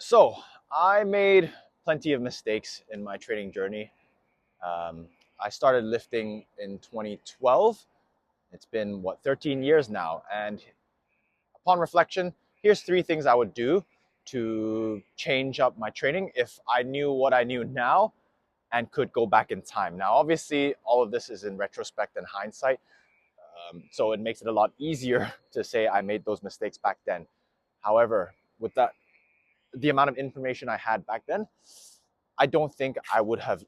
So I made plenty of mistakes in my training journey. Um, I started lifting in 2012. It's been, 13 years now. And upon reflection, here's three things I would do to change up my training if I knew what I knew now and could go back in time. Now, obviously, all of this is in retrospect and hindsight. So it makes it a lot easier to say I made those mistakes back then. However, with the amount of information I had back then, I don't think I would have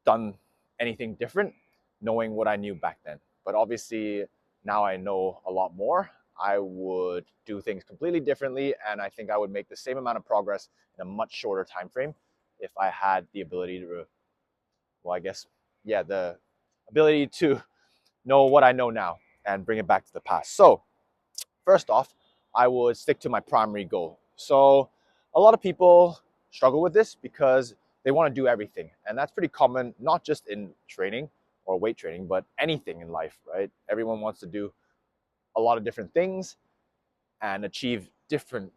done anything different knowing what I knew back then. But obviously, now I know a lot more. I would do things completely differently, and I think I would make the same amount of progress in a much shorter time frame if I had the ability to, well, I guess, yeah, the ability to know what I know now and bring it back to the past. So, first off, I would stick to my primary goal. So, a lot of people struggle with this because they want to do everything. And that's pretty common, not just in training or weight training, but anything in life, right? Everyone wants to do a lot of different things and achieve different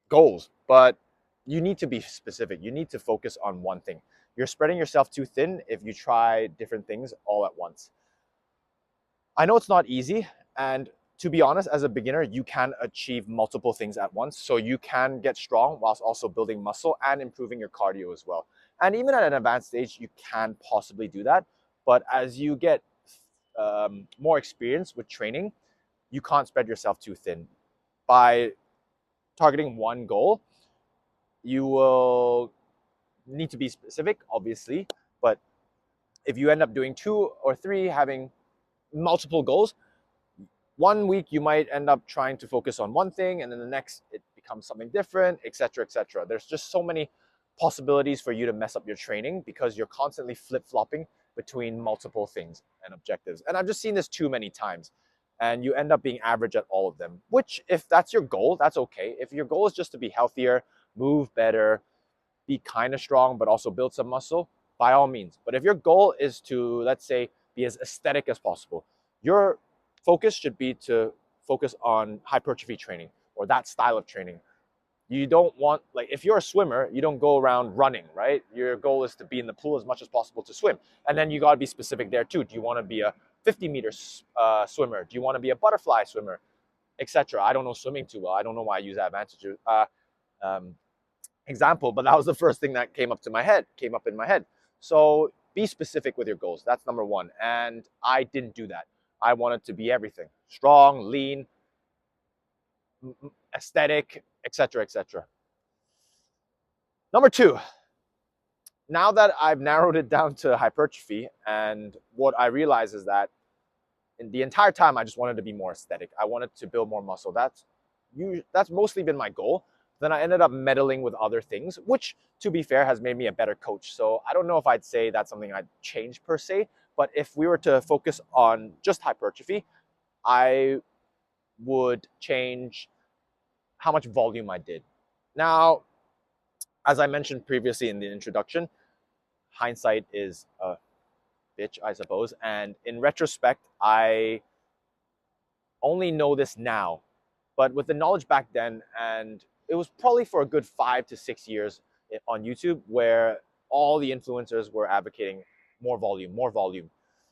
goals. But you need to be specific. You need to focus on one thing. You're spreading yourself too thin if you try different things all at once. I know it's not easy, and to be honest, as a beginner, you can achieve multiple things at once. So you can get strong whilst also building muscle and improving your cardio as well. And even at an advanced stage, you can possibly do that. But as you get more experience with training, you can't spread yourself too thin. By targeting one goal, you will need to be specific, obviously. But if you end up doing two or three, having multiple goals, one week you might end up trying to focus on one thing, and then the next it becomes something different, etc., etc. There's just so many possibilities for you to mess up your training because you're constantly flip-flopping between multiple things and objectives. And I've just seen this too many times, and you end up being average at all of them, which, if that's your goal, that's okay. If your goal is just to be healthier, move better, be kind of strong, but also build some muscle, by all means. But if your goal is to, let's say, be as aesthetic as possible, your focus should be to focus on hypertrophy training or that style of training. You don't want, like, if you're a swimmer, you don't go around running, right? Your goal is to be in the pool as much as possible to swim. And then you got to be specific there too. Do you want to be a 50-meter swimmer? Do you want to be a butterfly swimmer, etc.? I don't know swimming too well. I don't know why I use that advantage. Um, Example, but that was the first thing that came up in my head. So be specific with your goals. That's number one. And I didn't do that. I wanted to be everything: strong, lean, aesthetic, etc., etc. Number two, now that I've narrowed it down to hypertrophy, and what I realize is that in the entire time I just wanted to be more aesthetic. I wanted to build more muscle. That's mostly been my goal. Then I ended up meddling with other things, which, to be fair, has made me a better coach. So I don't know if I'd say that's something I'd change per se, but if we were to focus on just hypertrophy, I would change how much volume I did. Now, as I mentioned previously in the introduction, hindsight is a bitch, I suppose. And in retrospect, I only know this now, but with the knowledge back then, and it was probably for a good 5 to 6 years on YouTube where all the influencers were advocating more volume, more volume.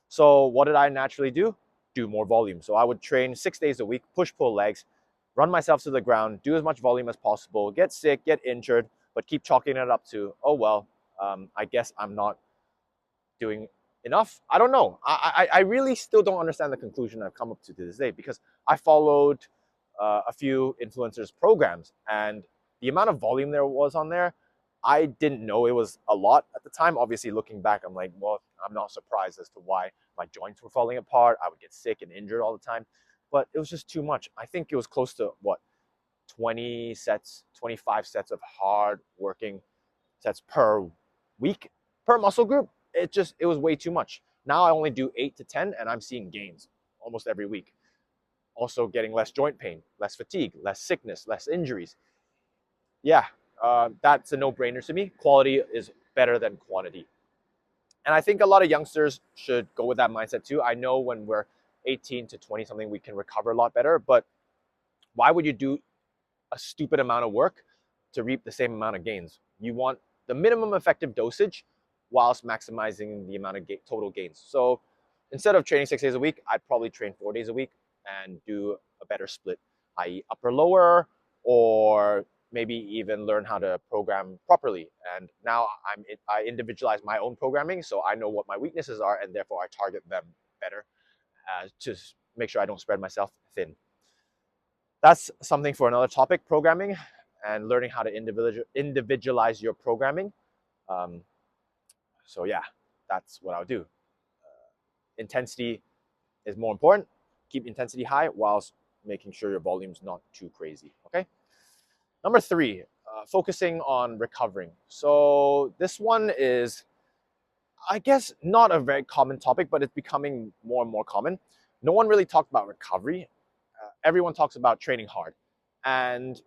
So what did I naturally do? Do more volume. So I would train 6 days a week, push pull legs, run myself to the ground, do as much volume as possible, get sick, get injured, but keep chalking it up to, oh well, I guess I'm not doing enough. I don't know. I really still don't understand the conclusion I've come up to this day, because I followed a few influencers programs, and the amount of volume there was on there, I didn't know it was a lot at the time. Obviously, looking back, I'm like, well, I'm not surprised as to why my joints were falling apart. I would get sick and injured all the time, but it was just too much. I think it was close to, what, 20 sets, 25 sets of hard working sets per week per muscle group. It was way too much. Now I only do 8 to 10, and I'm seeing gains almost every week. Also getting less joint pain, less fatigue, less sickness, less injuries. Yeah, that's a no-brainer to me. Quality is better than quantity. And I think a lot of youngsters should go with that mindset too. I know when we're 18 to 20 something, we can recover a lot better, but why would you do a stupid amount of work to reap the same amount of gains. You want the minimum effective dosage whilst maximizing the amount of total gains. So instead of training 6 days a week, I'd probably train 4 days a week and do a better split, i.e. upper lower, or maybe even learn how to program properly. And now I individualize my own programming, so I know what my weaknesses are, and therefore I target them better to make sure I don't spread myself thin. That's something for another topic, programming and learning how to individualize your programming. Um, so yeah, that's what I'll do. Intensity is more important. Keep intensity high whilst making sure your volume's not too crazy, okay? Number 3, focusing on recovering. So this one is, I guess, not a very common topic, but it's becoming more and more common. No one really talks about recovery. Everyone talks about training hard. And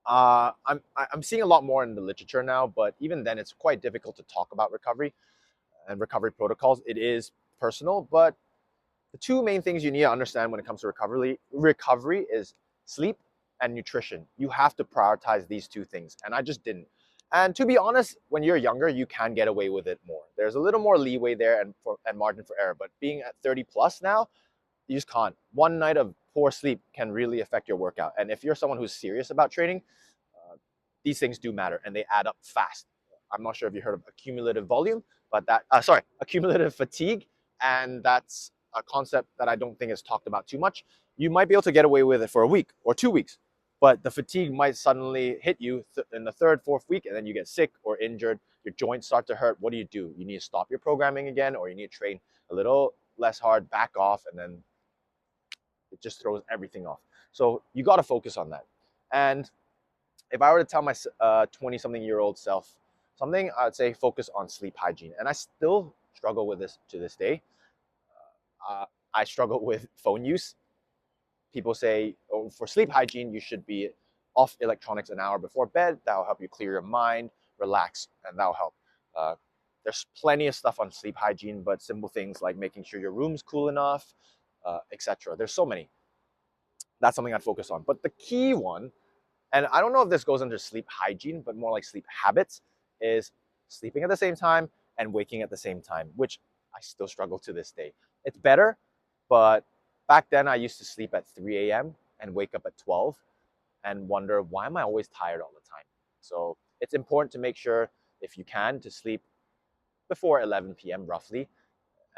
I'm seeing a lot more in the literature now, but even then it's quite difficult to talk about recovery and recovery protocols. It is personal, but the two main things you need to understand when it comes to recovery is sleep and nutrition. You have to prioritize these two things, and I just didn't. And to be honest, when you're younger, you can get away with it more. There's a little more leeway there and margin for error, but being at 30 plus now, you just can't. One night of poor sleep can really affect your workout. And if you're someone who's serious about training, these things do matter and they add up fast. I'm not sure if you heard of accumulative volume, but accumulative fatigue. And that's a concept that I don't think is talked about too much. You might be able to get away with it for a week or 2 weeks, but the fatigue might suddenly hit you in the third, fourth week, and then you get sick or injured. Your joints start to hurt. What do? You need to stop your programming again, or you need to train a little less hard, back off, and then it just throws everything off. So you got to focus on that. And if I were to tell my 20-something-year-old self something, I'd say focus on sleep hygiene. And I still struggle with this to this day. I struggle with phone use. People say, oh, for sleep hygiene, you should be off electronics an hour before bed. That'll help you clear your mind, relax, and that'll help. There's plenty of stuff on sleep hygiene, but simple things like making sure your room's cool enough, etc. There's so many. That's something I'd focus on. But the key one, and I don't know if this goes under sleep hygiene, but more like sleep habits, is sleeping at the same time and waking at the same time, which I still struggle to this day. It's better, but back then I used to sleep at 3 a.m. and wake up at 12 and wonder, why am I always tired all the time? So it's important to make sure, if you can, to sleep before 11 p.m. roughly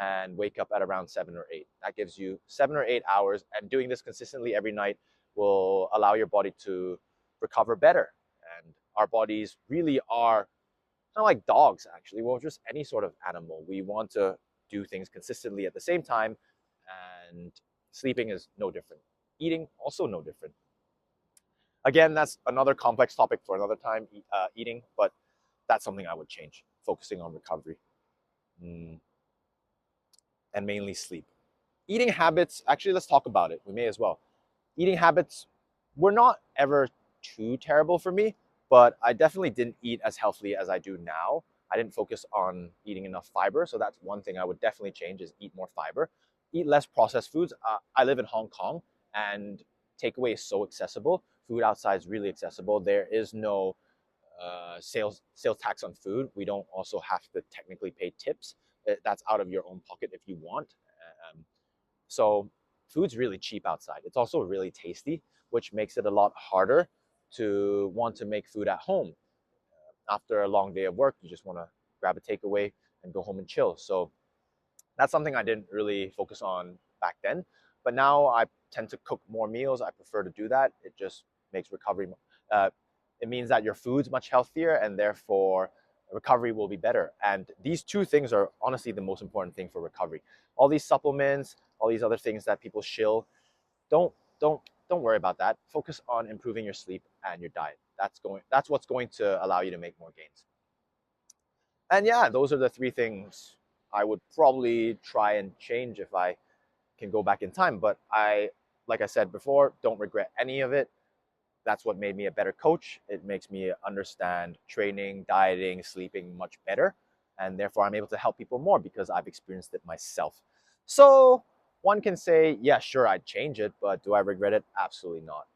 and wake up at around 7 or 8. That gives you 7 or 8 hours, and doing this consistently every night will allow your body to recover better. And our bodies really are kind of like dogs, actually. Well, just any sort of animal. We want to do things consistently at the same time, and sleeping is no different. Eating, also no different. Again, that's another complex topic for another time, eating, but that's something I would change, focusing on recovery. And mainly sleep. Eating habits, actually, let's talk about it. We may as well. Eating habits were not ever too terrible for me, but I definitely didn't eat as healthily as I do now. I didn't focus on eating enough fiber, so that's one thing I would definitely change, is eat more fiber. Eat less processed foods. I live in Hong Kong, and takeaway is so accessible. Food outside is really accessible. There is no sales tax on food. We don't also have to technically pay tips. That's out of your own pocket if you want. So food's really cheap outside. It's also really tasty, which makes it a lot harder to want to make food at home. After a long day of work, you just want to grab a takeaway and go home and chill. So that's something I didn't really focus on back then. But now I tend to cook more meals. I prefer to do that. It just makes recovery. It means that your food's much healthier, and therefore recovery will be better. And these two things are honestly the most important thing for recovery. All these supplements, all these other things that people shill, don't don't don't worry about that. Focus on improving your sleep and your diet. That's what's going to allow you to make more gains. And yeah, those are the three things I would probably try and change if I can go back in time. But like I said before, don't regret any of it. That's what made me a better coach. It makes me understand training, dieting, sleeping much better. And therefore, I'm able to help people more because I've experienced it myself. So one can say, yeah, sure, I'd change it, but do I regret it? Absolutely not.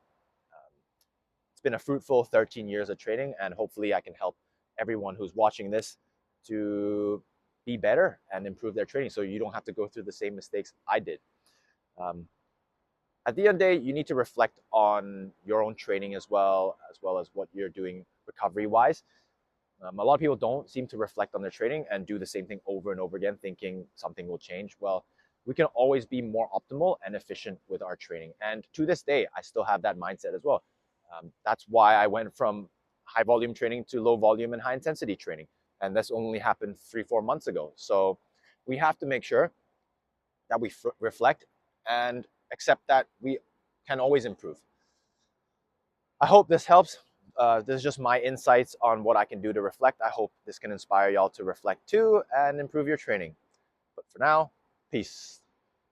been a fruitful 13 years of training, and hopefully I can help everyone who's watching this to be better and improve their training so you don't have to go through the same mistakes I did. Um, at the end of the day, you need to reflect on your own training as well as what you're doing recovery-wise. A lot of people don't seem to reflect on their training and do the same thing over and over again, thinking something will change. Well, we can always be more optimal and efficient with our training. And to this day, I still have that mindset as well. That's why I went from high volume training to low volume and high intensity training. And this only happened 3-4 months ago. So we have to make sure that we reflect and accept that we can always improve. I hope this helps. This is just my insights on what I can do to reflect. I hope this can inspire y'all to reflect too and improve your training. But for now, peace.